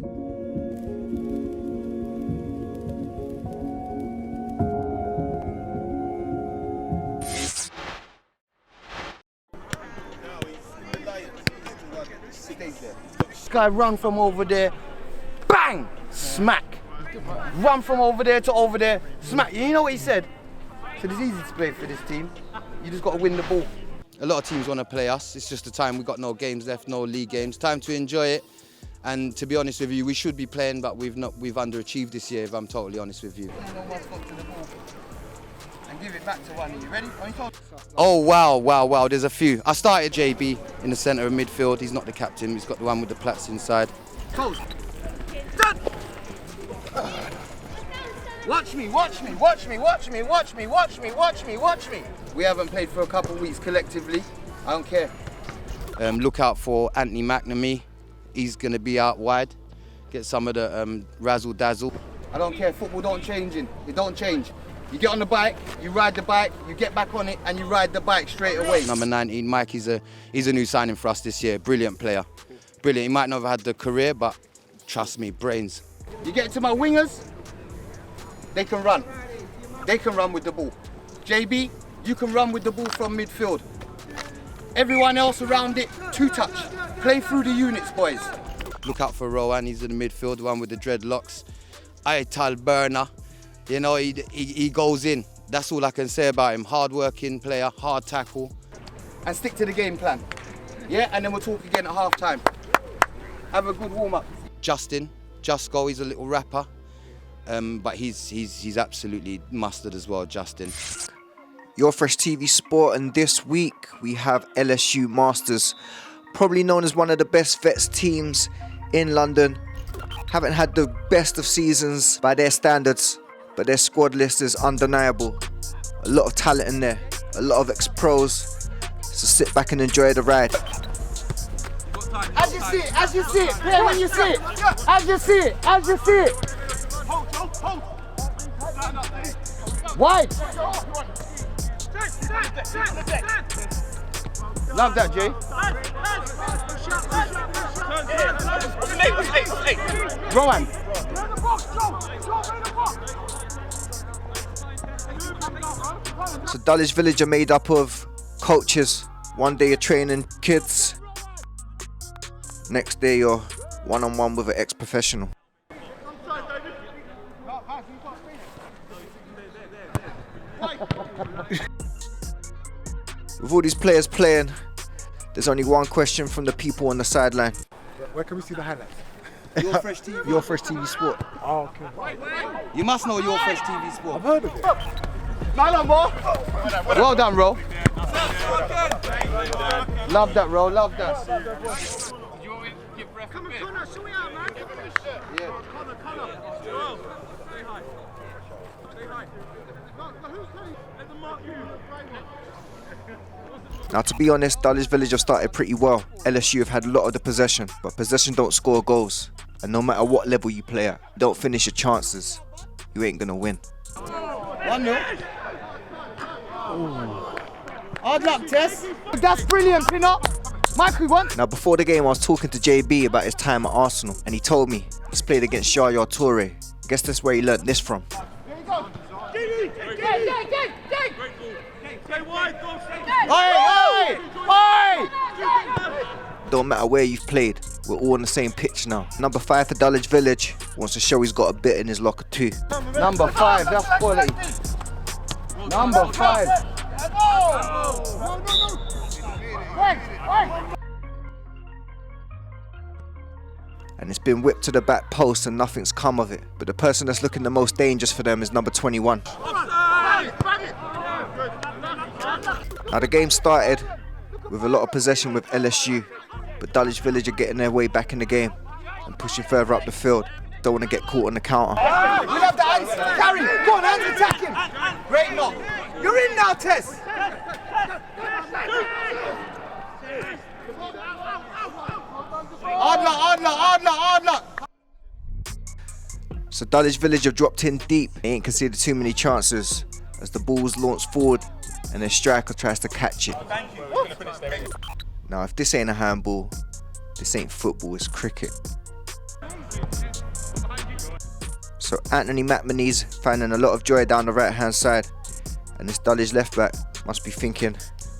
This guy run from over there, bang, smack. Run from over there to over there, smack. You know what he said? He said it's easy to play for this team. You just got to win the ball. A lot of teams want to play us. It's just the time we've got no games left, no league games. Time to enjoy it. And to be honest with you, we should be playing, but we've underachieved this year, if I'm totally honest with you. And give it back to one. Are you ready? Oh, wow. There's a few. I started JB in the centre of midfield. He's not the captain. He's got the one with the plaits inside. Close. Done. Watch me. We haven't played for a couple of weeks collectively. I don't care. Look out for Anthony McNamee. He's going to be out wide. Get some of the razzle dazzle. I don't care. Football don't change. It don't change. You get on the bike, you ride the bike, you get back on it, and you ride the bike straight away. Number 19, Mike, he's a new signing for us this year. Brilliant player. Brilliant. He might not have had the career, but trust me, brains. You get to my wingers, they can run. They can run with the ball. JB, you can run with the ball from midfield. Everyone else around it, two-touch. Play through the units, boys. Look out for Rowan, he's in the midfield, the one with the dreadlocks. Aital Burner, you know, he goes in. That's all I can say about him. Hard-working player, hard tackle. And stick to the game plan. Yeah, and then we'll talk again at half-time. Have a good warm-up. Justin, Just Go, he's a little rapper. But he's absolutely mustard as well, Justin. Urfreshtvsport, and this week we have LSU Masters, probably known as one of the best vets teams in London. Haven't had the best of seasons by their standards, but their squad list is undeniable. A lot of talent in there, a lot of ex-pros, so sit back and enjoy the ride. As you see it, play when you see it. As you see it. Wide. Love that, Jay. Rowan. So Dulwich Village are made up of coaches. One day you're training kids, next day you're one-on-one with an ex-professional. With all these players playing, there's only one question from the people on the sideline. Where can we see the highlights? Urfreshtvsport. Oh, okay. You must know Urfreshtvsport. I've heard of it. Well done, Ro. Love that, Ro. Love that. Did you want me to give ref a bit? Connor, show me out, man. Yeah. Connor. Stay high. Let them mark you. Now, to be honest, Dulwich Village have started pretty well. LSU have had a lot of the possession, but possession don't score goals. And no matter what level you play at, don't finish your chances, you ain't gonna win. 1-0. Hard luck, Tess. That's brilliant, pin-up. Mike, we won. Now, before the game, I was talking to JB about his time at Arsenal, and he told me he's played against Yaya Toure. I guess that's where he learnt this from. Don't matter where you've played, we're all on the same pitch now. Number 5 for Dulwich Village wants to show he's got a bit in his locker too. Number 5, that's quality. Number 5. And it's been whipped to the back post and nothing's come of it. But the person that's looking the most dangerous for them is number 21. Now the game started with a lot of possession with LSU, but Dulwich Village are getting their way back in the game and pushing further up the field. Don't want to get caught on the counter. We love the hands. Carry. Go on, hands attacking. Great knock. You're in now, Tess. Hard luck. So Dulwich Village have dropped in deep. They ain't conceded too many chances as the ball's launched forward and their striker tries to catch it. Now, if this ain't a handball, this ain't football, it's cricket. So Anthony McManey's finding a lot of joy down the right hand side, and this Dulwich left back must be thinking,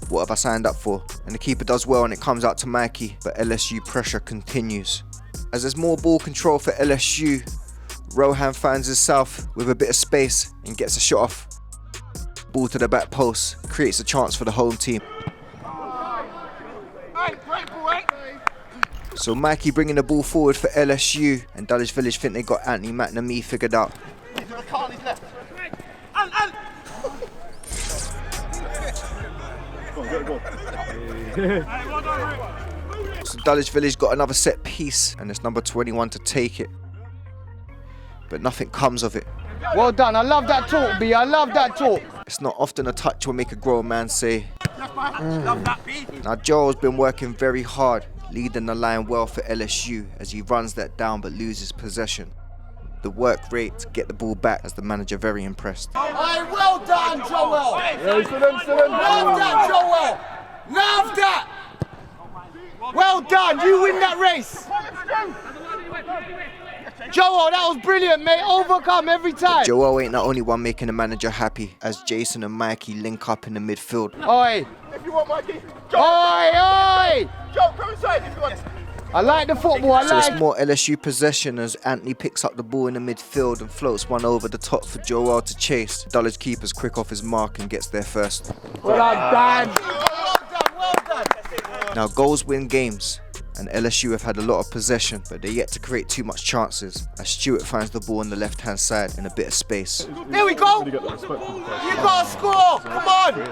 what have I signed up for? And the keeper does well and it comes out to Mikey, but LSU pressure continues. As there's more ball control for LSU, Rohan finds himself with a bit of space and gets a shot off. Ball to the back post, creates a chance for the home team. So Mikey bringing the ball forward for LSU, and Dulwich Village think they got Anthony McNamee figured out. So Dulwich Village got another set piece, and it's number 21 to take it. But nothing comes of it. Well done, I love that talk, B, I love that talk. It's not often a touch will make a grown man say. Now Joel's been working very hard, leading the line well for LSU as he runs that down but loses possession. The work rate to get the ball back has the manager very impressed. Aye, well done, Joel. Love that, Joel. Love that. Well done, you win that race. Joel, that was brilliant, mate. Overcome every time. Joel ain't the only one making the manager happy as Jason and Mikey link up in the midfield. Oi. If you want, Mikey. Oi. Joe, come inside if you want. I like the football, I So like. it's more LSU possession as Anthony picks up the ball in the midfield and floats one over the top for Joel to chase. Dulwich keeper's quick off his mark and gets there first. Well done. Well done. Now goals win games, and LSU have had a lot of possession, but they're yet to create too much chances as Stewart finds the ball on the left hand side in a bit of space. There we go. You got to score. Come on.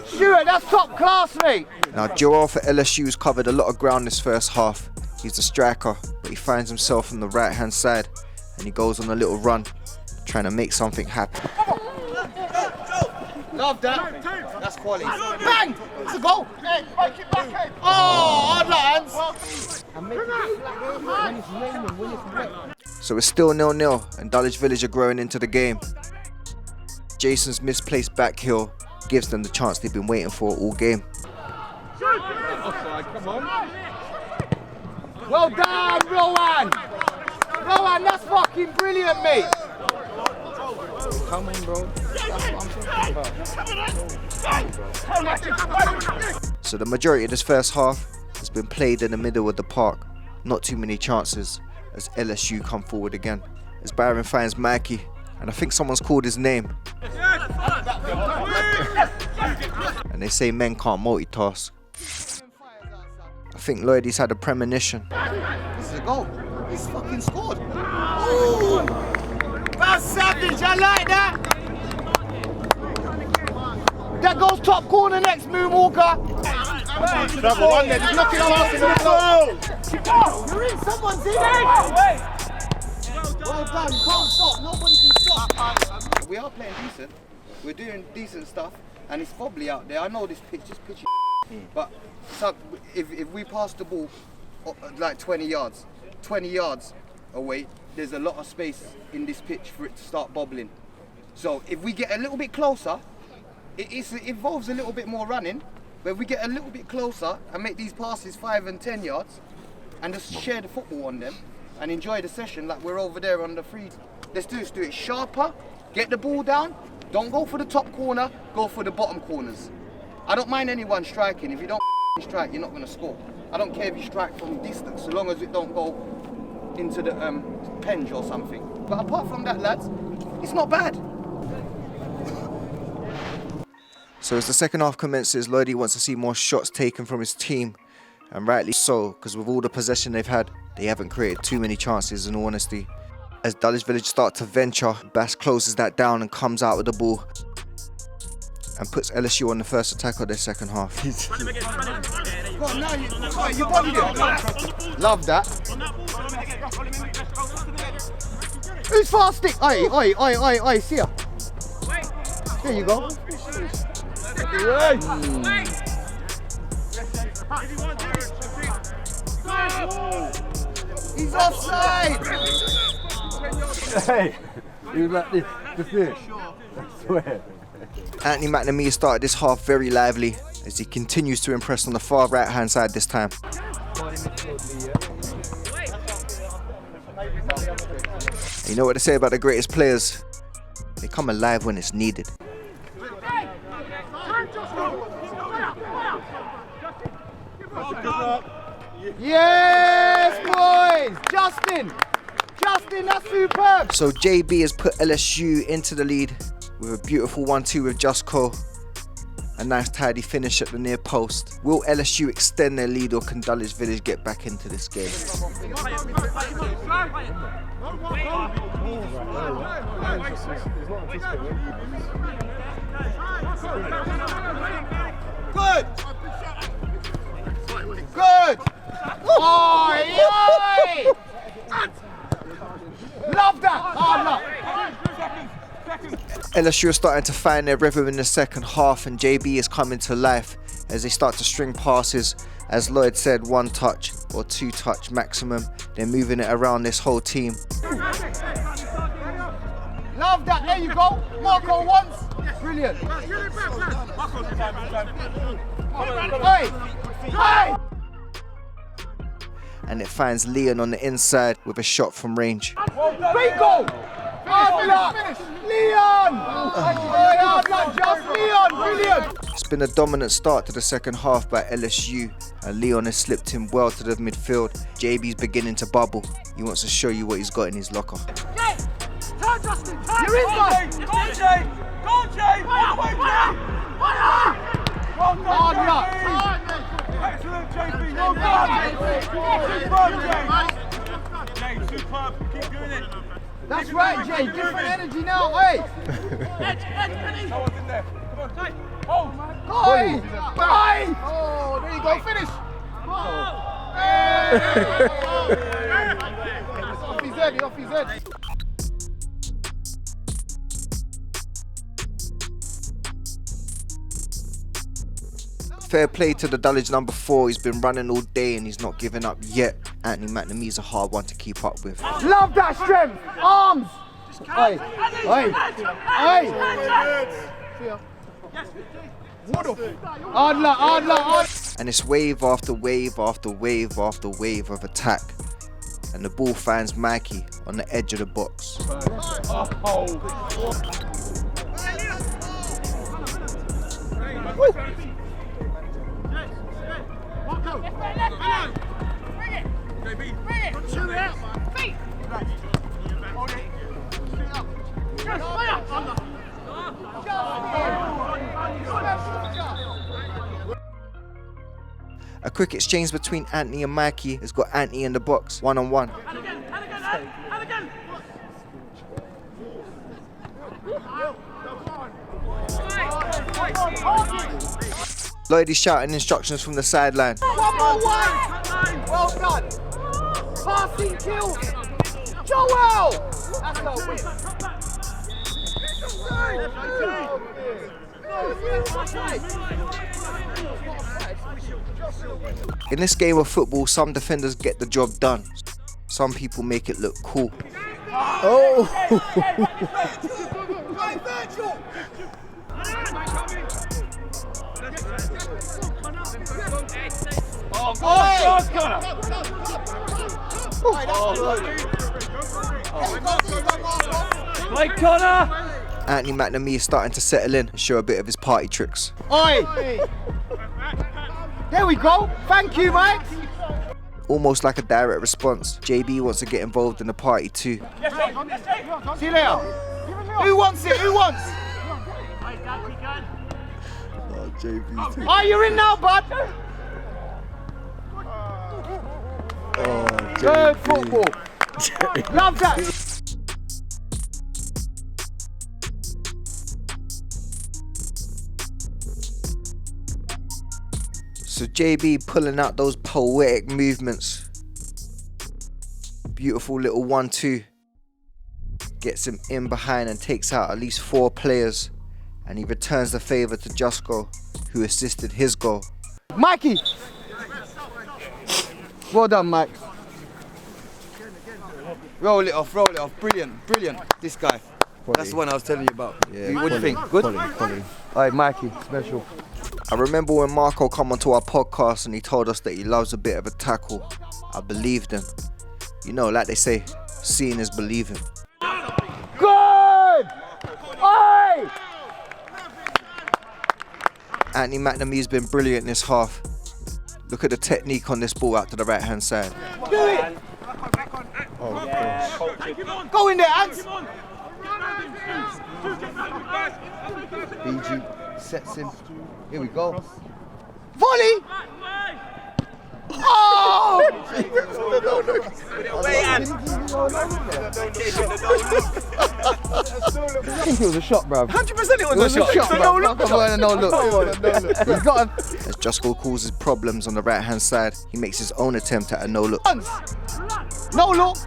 Stuart, that's top class, mate. Now Joel for LSU has covered a lot of ground this first half. He's the striker, but he finds himself on the right hand side and he goes on a little run, trying to make something happen. Love that. That's quality. Bang! It's a goal. Oh, hard hands. So it's still 0-0 and Dulwich Village are growing into the game. Jason's misplaced back heel gives them the chance they've been waiting for all game. Well done, Rowan. Rowan, that's fucking brilliant, mate. Come on, bro. So the majority of this first half has been played in the middle of the park. Not too many chances as LSU come forward again. As Byron finds Mikey, and I think someone's called his name. And they say men can't multitask. I think Lloydie's had a premonition. This is a goal. He's fucking scored. Ooh. That's savage, I like that. That goes top corner next, Moonwalker. You're in, someone's in. Well done, you can't stop, nobody can stop. We are playing decent, we're doing decent stuff, and it's wobbly out there. I know this pitch is pitchy, but so if we pass the ball like 20 yards away, there's a lot of space in this pitch for it to start bobbling. So if we get a little bit closer, it involves a little bit more running, but if we get a little bit closer and make these passes 5 and 10 yards and just share the football on them and enjoy the session like we're over there on the free. Let's do it sharper, get the ball down, don't go for the top corner, go for the bottom corners. I don't mind anyone striking. If you don't strike, you're not going to score. I don't care if you strike from distance, so long as it don't go into the penge or something. But apart from that, lads, it's not bad. So as the second half commences, Lloydie wants to see more shots taken from his team. And rightly so, because with all the possession they've had, they haven't created too many chances in all honesty. As Dulwich Village start to venture, Bass closes that down and comes out with the ball. And puts LSU on the first attack of their second half. Love that. Who's fast stick? Oi, see ya. There you go. He's offside! Hey, he was like this, the fish. I swear. Anthony McNamee started this half very lively as he continues to impress on the far right hand side this time. And you know what they say about the greatest players? They come alive when it's needed. Yes, boys! Justin, that's superb! So JB has put LSU into the lead with a beautiful 1-2 with Jusko. A nice tidy finish at the near post. Will LSU extend their lead, or can Dulwich Village get back into this game? Good! Good! Oi! Love that! Hard luck! LSU are starting to find their rhythm in the second half, and JB is coming to life as they start to string passes. As Lloyd said, 1 touch or 2 touch maximum. They're moving it around this whole team. Love that! There you go! Marco once! Brilliant! Hey! Hey! And it finds Leon on the inside with a shot from range. Bingo! Hard luck! Leon! Hard luck, just Leon! Brilliant! It's been a dominant start to the second half by LSU, and Leon has slipped him well to the midfield. JB's beginning to bubble. He wants to show you what he's got in his locker. Turn, Justin! Turn! You're in, man! Go on, Jay! Go on, Jay! Hard luck! Excellent, JB! Superb, Jay! Superb! Keep doing it! That's right, Jay. Different energy now. Hey. Someone's in there. Come on, Jay. Oh, Hey. Hey. Oh, there you go. Finish. Off his head. Off his head. Fair play to the Dulwich number 4. He's been running all day and he's not giving up yet. Anthony McNamee's a hard one to keep up with. Love that strength. Arms. Hey. Hey. Hey. Hard luck. Hard luck. Hard. And it's wave after wave after wave after wave of attack. And the ball finds Mikey on the edge of the box. A quick exchange between Anthony and Mikey has got Anthony in the box, 1-on-1. Lloyd is shouting instructions from the sideline. 1 more one. Well done. Passing kills. Joel. That's our win. In this game of football, some defenders get the job done. Some people make it look cool. Oh! Play Connor! Anthony McNamee is starting to settle in and show a bit of his party tricks. Oi! There we go. Thank you, mate. Almost like a direct response, JB wants to get involved in the party too. See you later. Who wants it? Who wants? Oh, JB. Oh, you're in now, bud. Oh, Good football. Love that. So JB pulling out those poetic movements. Beautiful little 1-2. Gets him in behind and takes out at least 4 players. And he returns the favour to Jusko, who assisted his goal. Mikey. Well done, Mike. Roll it off. Brilliant, brilliant. This guy. That's the one I was telling you about. Yeah, what do you think? Good? Quality. Alright, Mikey, special. I remember when Marco come onto our podcast and he told us that he loves a bit of a tackle. I believed him. You know, like they say, seeing is believing. Anthony McNamee's been brilliant in this half. Look at the technique on this ball out to the right-hand side. Do it! Go in there, Ants! BG sets him. Here we go. Volley! Oh! I think it was a shot, bruv. 100% it was a shot. Come on, no look. He's got a... As Jusko causes problems on the right-hand side, he makes his own attempt at a no-look. No look.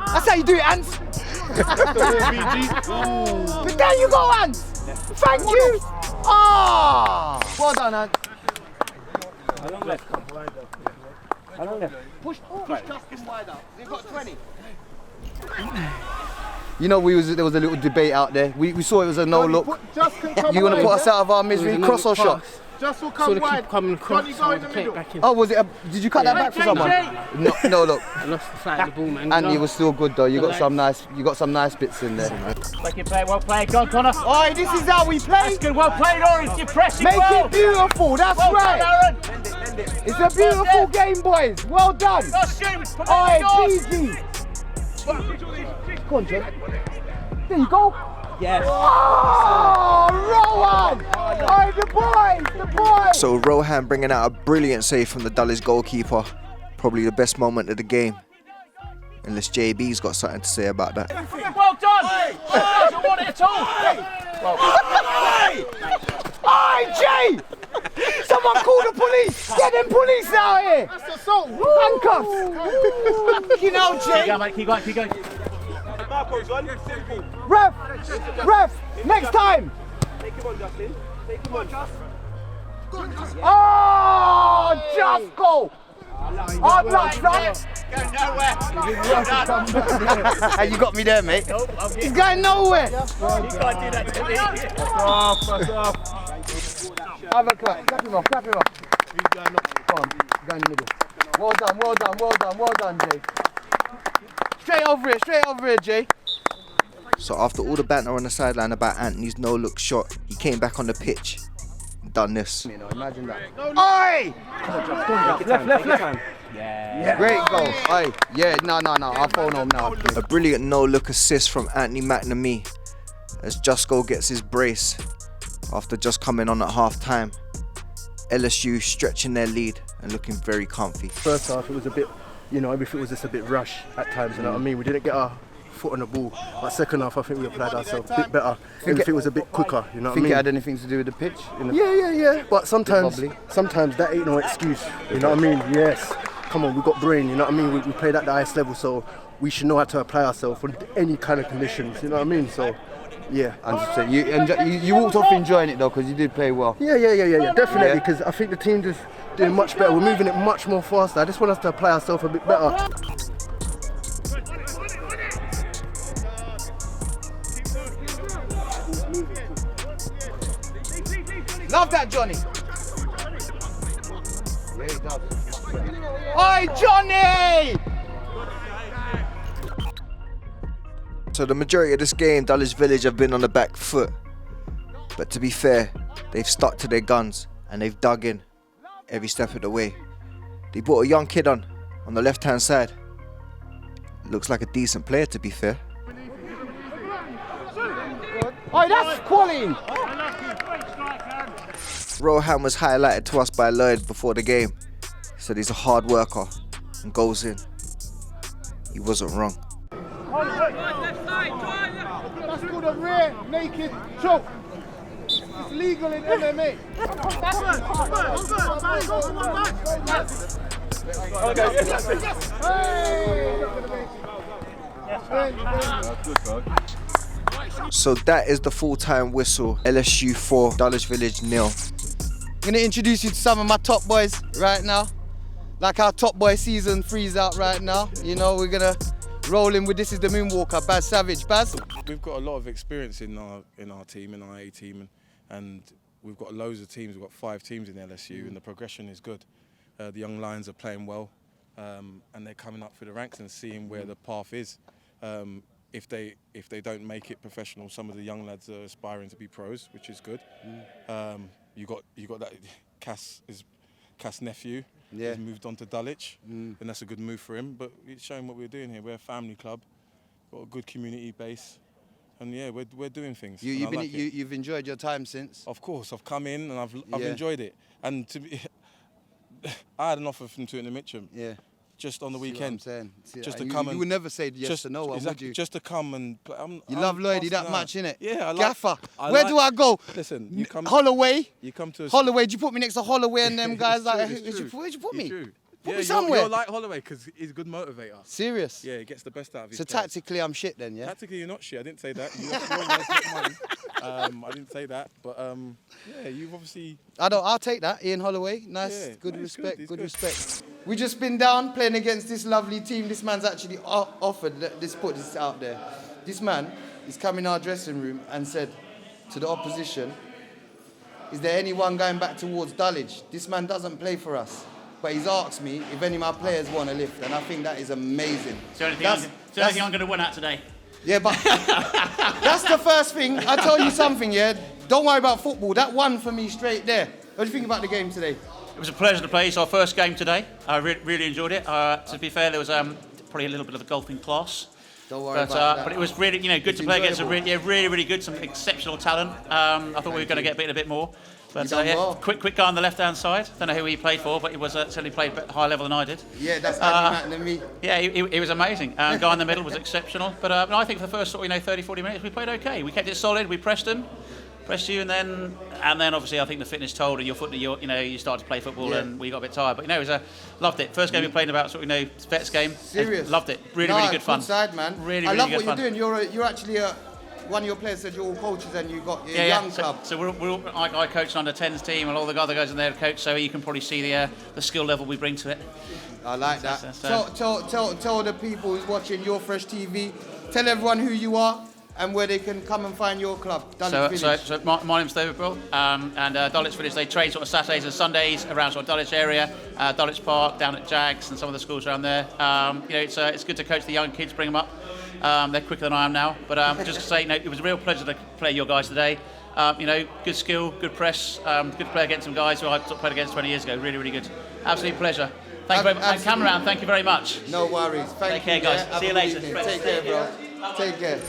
That's how you do it, Ants. But there you go, Ants. Thank you. Ah, well done, Ants. Along left. Along left. Push Justin wider. You've got 20. You know, there was a little debate out there. We saw it was a no look. You want to put us out of our misery? Cross or shot? Just will come wide. Coming across, Johnny, go in the middle. back in. Oh, was it? Did you cut that back for someone? No, look. I lost the sight of the ball, man. Andy was still good though. You got some nice bits in there. Like you play, well played. Go on, Connor. Oh, this is how we play. That's good, well played, Orange. You're pressing Make well. it beautiful. That's Well right. done, Aaron. It's a beautiful game, boys. Well done. Go shoot. Come Oh, on, yours. GG. Go on, John. There you go. Yes. Oh, Rowan! Oh, the boys! So Rohan bringing out a brilliant save from the Dulwich goalkeeper. Probably the best moment of the game. Unless JB's got something to say about that. Well done. Doesn't want it at all. Hey, Jay! Someone call the police! Get them police out here! That's assault. Handcuffs! You know, Jay! Keep going. Ref! Next time! Take him on, Justin. Take him on. Oh, just go! Hard luck, son! You got me there, mate. He's going nowhere! You can't do that to me. Have a clap. Clap him off. Come on, go in the middle. Well done, Jay. Straight over it, Jay. So after all the banter on the sideline about Anthony's no-look shot, he came back on the pitch and done this. Imagine that. Oi! Left. Yeah. Great goal. Oi. Yeah, no. I'll phone home now. A brilliant no-look assist from Anthony McNamee as Jusko gets his brace after just coming on at half-time. LSU stretching their lead and looking very comfy. First half, it was a bit, everything was just a bit rush at times, you know what I mean? We didn't get our foot on the ball. But second half, I think we applied ourselves a bit better. Everything was a bit quicker, you know what I mean? Think it had anything to do with the pitch? Yeah. But sometimes that ain't no excuse, you know what I mean? Yes. Come on, we got brain, you know what I mean? We played at the highest level, so we should know how to apply ourselves for any kind of conditions, you know what I mean? So, yeah. You walked off enjoying it though, because you did play well. Yeah, definitely, because I think the team just doing much better. We're moving it much more faster. I just want us to apply ourselves a bit better. Love that, Johnny. Yeah, he does. Oi, Johnny! So the majority of this game, Dulwich Village have been on the back foot. But to be fair, they've stuck to their guns and they've dug in every step of the way. They brought a young kid on the left-hand side. Looks like a decent player, to be fair. Oi, that's quality! Rohan was highlighted to us by Lloyd before the game. He said he's a hard worker and goes in. He wasn't wrong. That's called a rear naked choke. It's legal in MMA. So that is the full-time whistle. LSU 4, Dulwich Village 0. I'm going to introduce you to some of my top boys right now. Like our top boy season 3's out right now. You know, we're going to roll in with This Is the Moonwalker, Baz Savage. Baz? We've got a lot of experience in our team, in our A team, and we've got loads of teams. We've got 5 teams in LSU, and the progression is good. The young lions are playing well, and they're coming up through the ranks and seeing where the path is. if they don't make it professional, some of the young lads are aspiring to be pros, which is good. You got that Cass nephew. Yeah. He's moved on to Dulwich, and that's a good move for him. But it's showing what we're doing here. We're a family club, got a good community base, and yeah, we're doing things. You've enjoyed your time since. Of course, I've come in and I've enjoyed it. And I had an offer from Tooting and Mitcham. Yeah. Just on the weekend. See what I'm saying? Just to come you would never say yes to no one, exactly, would you? just to come and play. You love Lloydie that much, innit? Yeah, Gaffer. Where do I go? Listen, you come. Holloway. You come to. Holloway. Do you put me next to Holloway and them guys? Like, where'd you put me? Put me somewhere. You're like Holloway because he's a good motivator. Serious? Yeah, he gets the best out of his So players. tactically, I'm shit then, yeah? Tactically, you're not shit. I didn't say that. You're not mine. I didn't say that. But yeah, you've obviously... I'll take that. Ian Holloway. Nice. Yeah, good no, he's respect. good, he's Good good. respect. We just been down playing against this lovely team. This man's actually offered, let's put this out there. This man is come in our dressing room and said to the opposition, is there anyone going back towards Dulwich? This man doesn't play for us. But he's asked me if any of my players want a lift, and I think that is amazing. It's the only thing I'm going to win at today. Yeah, but that's the first thing. I tell you something, yeah? Don't worry about football. That one for me straight there. What do you think about the game today? It was a pleasure to play. It's our first game today. I really enjoyed it. To be fair, there was probably a little bit of a golfing class. Don't worry about that. But it was really, good to play against really good, some exceptional talent. I thought we were going to get a bit more. But well. quick guy on the left-hand side. Don't know who he played for, but he was certainly played at a higher level than I did. Yeah, that's Andy McNamee. Yeah, he was amazing. Guy in the middle was exceptional. But I think for the first 30, 40 minutes, we played okay. We kept it solid. We pressed you, and then obviously I think the fitness told, and you started to play football, and we got a bit tired. But it was loved it. First game we played in about vets game. Serious. Loved it. Really good fun. Good side, man. Really I love good what fun. you're doing. You're actually one of your players said you're all coaches and you got your young club. So I coach an under-10s team, and all the other guys in there coach. So you can probably see the skill level we bring to it. I like that. Tell the people who's watching Your Fresh TV. Tell everyone who you are and where they can come and find your club. Dulwich Village. So my name's David Brill, and Dulwich Village, they train sort of Saturdays and Sundays around sort of Dulwich area, Dulwich Park, down at Jags, and some of the schools around there. It's good to coach the young kids, bring them up. They're quicker than I am now, but just to say, it was a real pleasure to play your guys today. Good skill, good press, good to play against some guys who I played against 20 years ago. Really good. Absolute pleasure. Thank you very much. And Cameron, thank you very much. No worries. Take care, guys. See you later. Take care, bro. Take care.